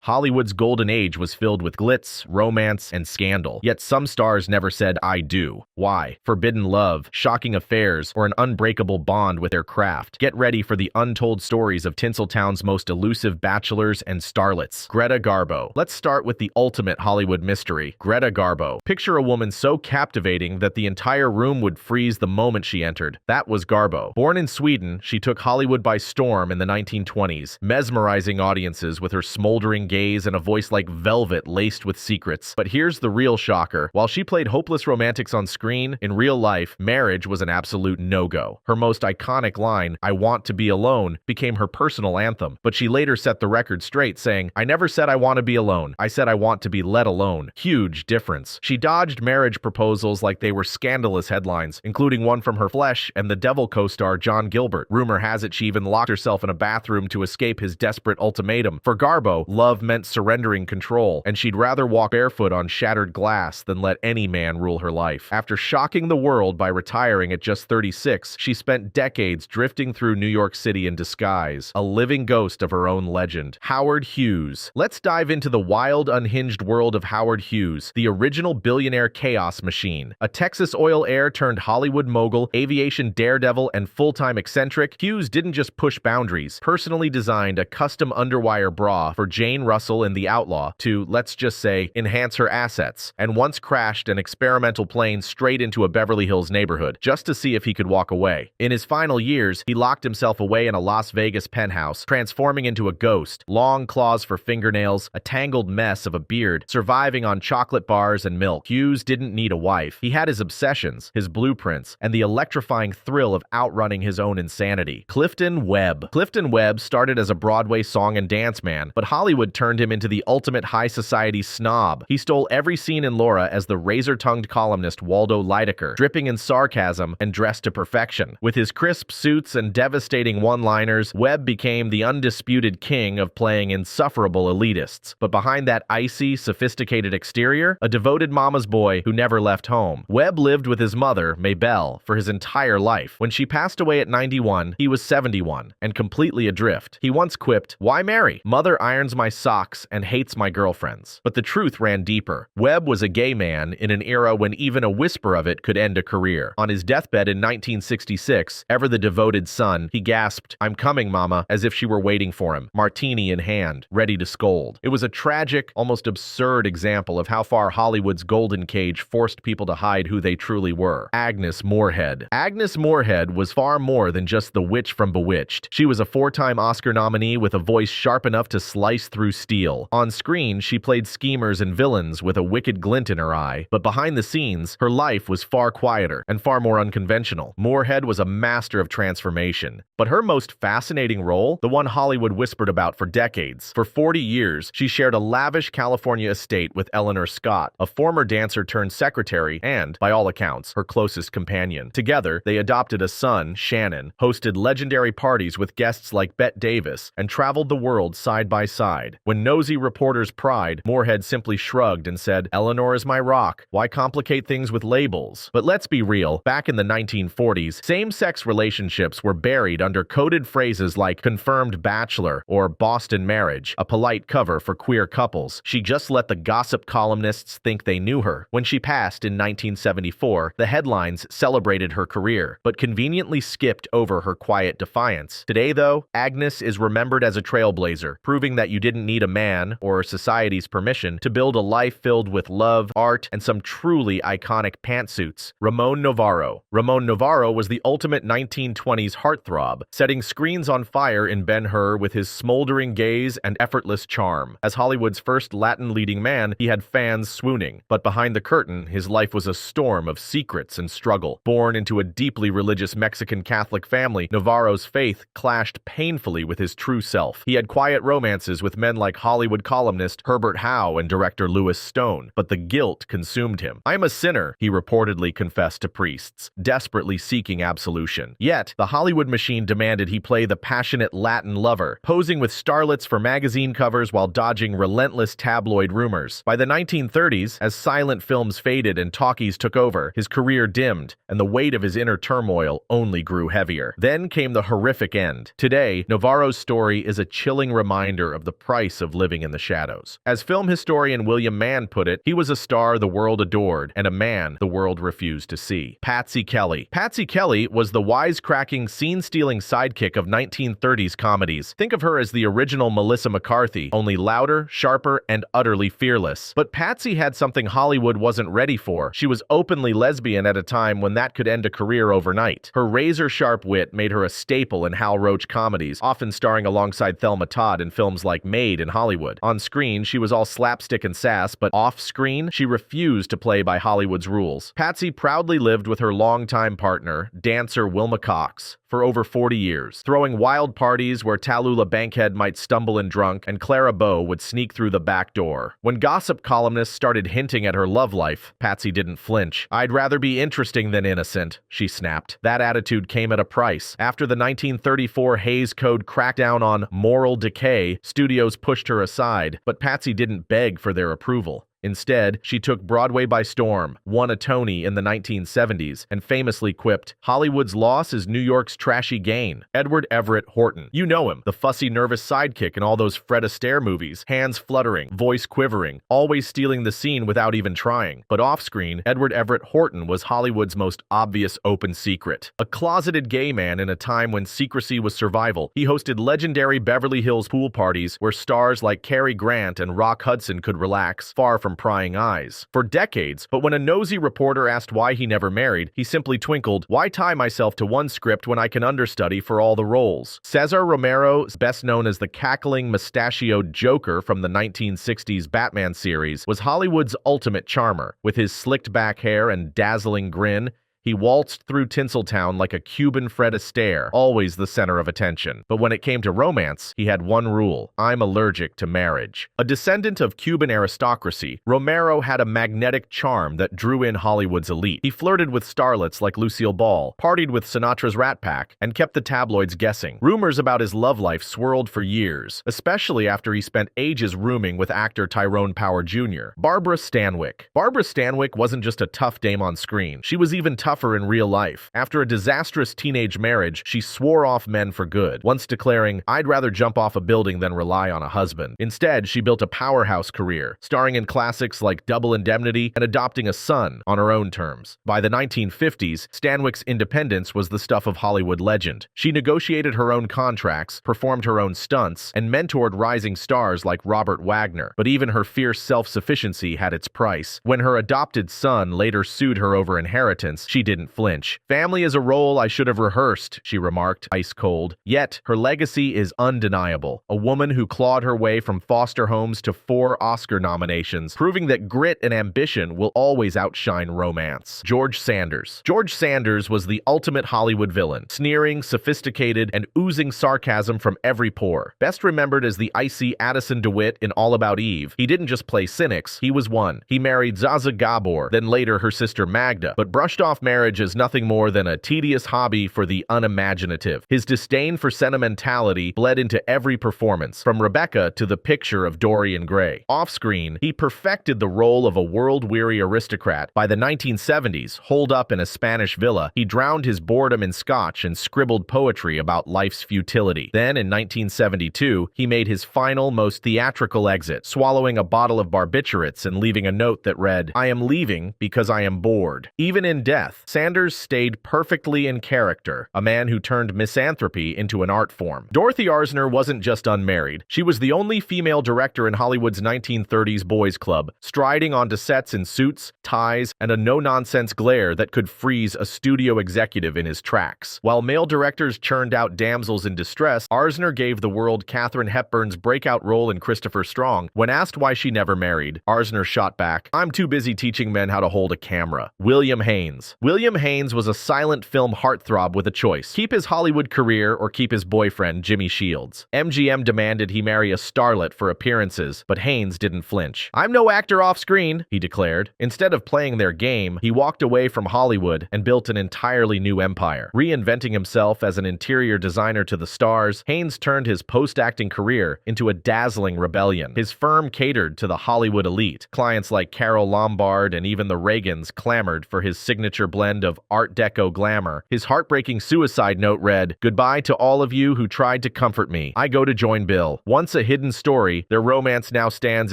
Hollywood's golden age was filled with glitz, romance, and scandal. Yet some stars never said, "I do." Why? Forbidden love, shocking affairs, or an unbreakable bond with their craft. Get ready for the untold stories of Tinseltown's most elusive bachelors and starlets. Greta Garbo. Let's start with the ultimate Hollywood mystery, Greta Garbo. Picture a woman so captivating that the entire room would freeze the moment she entered. That was Garbo. Born in Sweden, she took Hollywood by storm in the 1920s, mesmerizing audiences with her smoldering gaze and a voice like velvet laced with secrets. But here's the real shocker. While she played hopeless romantics on screen, in real life, marriage was an absolute no-go. Her most iconic line, "I want to be alone," became her personal anthem. But she later set the record straight, saying, "I never said I want to be alone. I said I want to be let alone." Huge difference. She dodged marriage proposals like they were scandalous headlines, including one from her Flesh and the Devil co-star John Gilbert. Rumor has it she even locked herself in a bathroom to escape his desperate ultimatum. For Garbo, love meant surrendering control, and she'd rather walk barefoot on shattered glass than let any man rule her life. After shocking the world by retiring at just 36, she spent decades drifting through New York City in disguise, a living ghost of her own legend. Howard Hughes. Let's dive into the wild, unhinged world of Howard Hughes, the original billionaire chaos machine. A Texas oil heir turned Hollywood mogul, aviation daredevil, and full-time eccentric, Hughes didn't just push boundaries, personally designed a custom underwire bra for Jane Russell in The Outlaw to, let's just say, enhance her assets, and once crashed an experimental plane straight into a Beverly Hills neighborhood, just to see if he could walk away. In his final years, he locked himself away in a Las Vegas penthouse, transforming into a ghost, long claws for fingernails, a tangled mess of a beard, surviving on chocolate bars and milk. Hughes didn't need a wife. He had his obsessions, his blueprints, and the electrifying thrill of outrunning his own insanity. Clifton Webb. Clifton Webb started as a Broadway song and dance man, but Hollywood turned him into the ultimate high society snob. He stole every scene in Laura as the razor-tongued columnist Waldo Lydecker, dripping in sarcasm and dressed to perfection. With his crisp suits and devastating one-liners, Webb became the undisputed king of playing insufferable elitists. But behind that icy, sophisticated exterior, a devoted mama's boy who never left home. Webb lived with his mother, Maybelle, for his entire life. When she passed away at 91, he was 71, and completely adrift. He once quipped, "Why marry? Mother irons my socks and hates my girlfriends." But the truth ran deeper. Webb was a gay man in an era when even a whisper of it could end a career. On his deathbed in 1966, ever the devoted son, he gasped, "I'm coming, mama," as if she were waiting for him, martini in hand, ready to scold. It was a tragic, almost absurd example of how far Hollywood's golden cage forced people to hide who they truly were. Agnes Moorehead. Agnes Moorehead was far more than just the witch from Bewitched. She was a four-time Oscar nominee with a voice sharp enough to slice through steel. On screen, she played schemers and villains with a wicked glint in her eye, but behind the scenes, her life was far quieter and far more unconventional. Moorehead was a master of transformation, but her most fascinating role, the one Hollywood whispered about for decades. For 40 years, she shared a lavish California estate with Eleanor Scott, a former dancer turned secretary and, by all accounts, her closest companion. Together, they adopted a son, Shannon, hosted legendary parties with guests like Bette Davis, and traveled the world side by side. When nosy reporters pried, Moorehead simply shrugged and said, "Eleanor is my rock. Why complicate things with labels?" But let's be real, back in the 1940s, same-sex relationships were buried under coded phrases like confirmed bachelor or Boston marriage, a polite cover for queer couples. She just let the gossip columnists think they knew her. When she passed in 1974, the headlines celebrated her career, but conveniently skipped over her quiet defiance. Today, though, Agnes is remembered as a trailblazer, proving that you didn't need a man or society's permission to build a life filled with love, art, and some truly iconic pantsuits. Ramon Novarro. Ramon Novarro was the ultimate 1920s heartthrob, setting screens on fire in Ben-Hur with his smoldering gaze and effortless charm. As Hollywood's first Latin leading man, he had fans swooning, but behind the curtain, his life was a storm of secrets and struggle. Born into a deeply religious Mexican Catholic family, Novarro's faith clashed painfully with his true self. He had quiet romances with men like Hollywood columnist Herbert Howe and director Louis Stone, but the guilt consumed him. "I'm a sinner," he reportedly confessed to priests, desperately seeking absolution. Yet, the Hollywood machine demanded he play the passionate Latin lover, posing with starlets for magazine covers while dodging relentless tabloid rumors. By the 1930s, as silent films faded and talkies took over, his career dimmed, and the weight of his inner turmoil only grew heavier. Then came the horrific end. Today, Novarro's story is a chilling reminder of the price price of living in the shadows. As film historian William Mann put it, he was a star the world adored and a man the world refused to see. Patsy Kelly. Patsy Kelly was the wisecracking, scene-stealing sidekick of 1930s comedies. Think of her as the original Melissa McCarthy, only louder, sharper, and utterly fearless. But Patsy had something Hollywood wasn't ready for. She was openly lesbian at a time when that could end a career overnight. Her razor-sharp wit made her a staple in Hal Roach comedies, often starring alongside Thelma Todd in films like Made in Hollywood. On screen, she was all slapstick and sass, but off-screen, she refused to play by Hollywood's rules. Patsy proudly lived with her longtime partner, dancer Wilma Cox, for over 40 years, throwing wild parties where Tallulah Bankhead might stumble in drunk and Clara Bow would sneak through the back door. When gossip columnists started hinting at her love life, Patsy didn't flinch. "I'd rather be interesting than innocent," she snapped. That attitude came at a price. After the 1934 Hays Code crackdown on moral decay, studios pushed her aside, but Patsy didn't beg for their approval. Instead, she took Broadway by storm, won a Tony in the 1970s, and famously quipped, "Hollywood's loss is New York's trashy gain." Edward Everett Horton. You know him, the fussy, nervous sidekick in all those Fred Astaire movies, hands fluttering, voice quivering, always stealing the scene without even trying. But off-screen, Edward Everett Horton was Hollywood's most obvious open secret. A closeted gay man in a time when secrecy was survival, he hosted legendary Beverly Hills pool parties where stars like Cary Grant and Rock Hudson could relax, far from prying eyes. For decades, but when a nosy reporter asked why he never married, he simply twinkled, "Why tie myself to one script when I can understudy for all the roles?" Cesar Romero, best known as the cackling, mustachioed Joker from the 1960s Batman series, was Hollywood's ultimate charmer. With his slicked-back hair and dazzling grin, he waltzed through Tinseltown like a Cuban Fred Astaire, always the center of attention. But when it came to romance, he had one rule: "I'm allergic to marriage." A descendant of Cuban aristocracy, Romero had a magnetic charm that drew in Hollywood's elite. He flirted with starlets like Lucille Ball, partied with Sinatra's Rat Pack, and kept the tabloids guessing. Rumors about his love life swirled for years, especially after he spent ages rooming with actor Tyrone Power Jr. Barbara Stanwyck. Barbara Stanwyck wasn't just a tough dame on screen. She was even tougher in real life. After a disastrous teenage marriage, she swore off men for good, once declaring, "I'd rather jump off a building than rely on a husband." Instead, she built a powerhouse career, starring in classics like Double Indemnity and adopting a son on her own terms. By the 1950s, Stanwyck's independence was the stuff of Hollywood legend. She negotiated her own contracts, performed her own stunts, and mentored rising stars like Robert Wagner. But even her fierce self-sufficiency had its price. When her adopted son later sued her over inheritance, she didn't flinch. "Family is a role I should have rehearsed," she remarked, ice cold. Yet, her legacy is undeniable. A woman who clawed her way from foster homes to 4 Oscar nominations, proving that grit and ambition will always outshine romance. George Sanders. George Sanders was the ultimate Hollywood villain, sneering, sophisticated, and oozing sarcasm from every pore. Best remembered as the icy Addison DeWitt in All About Eve, he didn't just play cynics, he was one. He married Zaza Gabor, then later her sister Magda, but brushed off marriage as nothing more than a tedious hobby for the unimaginative. His disdain for sentimentality bled into every performance, from Rebecca to The Picture of Dorian Gray. Off-screen, he perfected the role of a world-weary aristocrat. By the 1970s, holed up in a Spanish villa, he drowned his boredom in scotch and scribbled poetry about life's futility. Then, in 1972, he made his final, most theatrical exit, swallowing a bottle of barbiturates and leaving a note that read, "I am leaving because I am bored." Even in death, Sanders stayed perfectly in character, a man who turned misanthropy into an art form. Dorothy Arzner wasn't just unmarried. She was the only female director in Hollywood's 1930s boys' club, striding onto sets in suits, ties, and a no-nonsense glare that could freeze a studio executive in his tracks. While male directors churned out damsels in distress, Arzner gave the world Katharine Hepburn's breakout role in Christopher Strong. When asked why she never married, Arzner shot back, "I'm too busy teaching men how to hold a camera." William Haynes. William Haynes was a silent film heartthrob with a choice: keep his Hollywood career or keep his boyfriend, Jimmy Shields. MGM demanded he marry a starlet for appearances, but Haynes didn't flinch. "I'm no actor off-screen," he declared. Instead of playing their game, he walked away from Hollywood and built an entirely new empire. Reinventing himself as an interior designer to the stars, Haynes turned his post-acting career into a dazzling rebellion. His firm catered to the Hollywood elite. Clients like Carole Lombard and even the Reagans clamored for his signature blend of Art Deco glamour. His heartbreaking suicide note read, "Goodbye to all of you who tried to comfort me. I go to join Bill." Once a hidden story, their romance now stands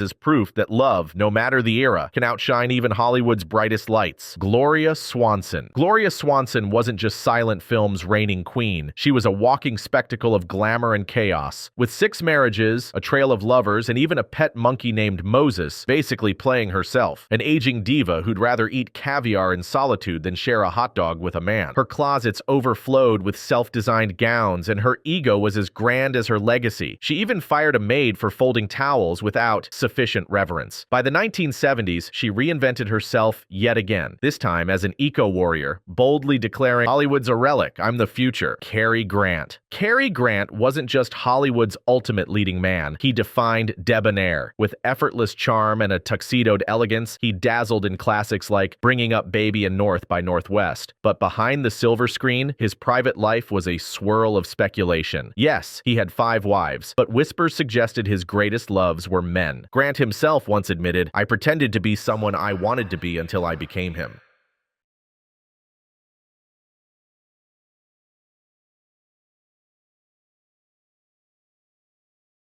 as proof that love, no matter the era, can outshine even Hollywood's brightest lights. Gloria Swanson. Gloria Swanson wasn't just silent film's reigning queen. She was a walking spectacle of glamour and chaos. With 6 marriages, a trail of lovers, and even a pet monkey named Moses, basically playing herself. An aging diva who'd rather eat caviar in solitude than share a hot dog with a man. Her closets overflowed with self-designed gowns, and her ego was as grand as her legacy. She even fired a maid for folding towels without sufficient reverence. By the 1970s, she reinvented herself yet again, this time as an eco-warrior, boldly declaring, "Hollywood's a relic, I'm the future." Cary Grant. Cary Grant wasn't just Hollywood's ultimate leading man. He defined debonair. With effortless charm and a tuxedoed elegance, he dazzled in classics like Bringing Up Baby and North by Northwest. But behind the silver screen, his private life was a swirl of speculation. Yes, he had 5 wives, but whispers suggested his greatest loves were men. Grant himself once admitted, "I pretended to be someone I wanted to be until I became him."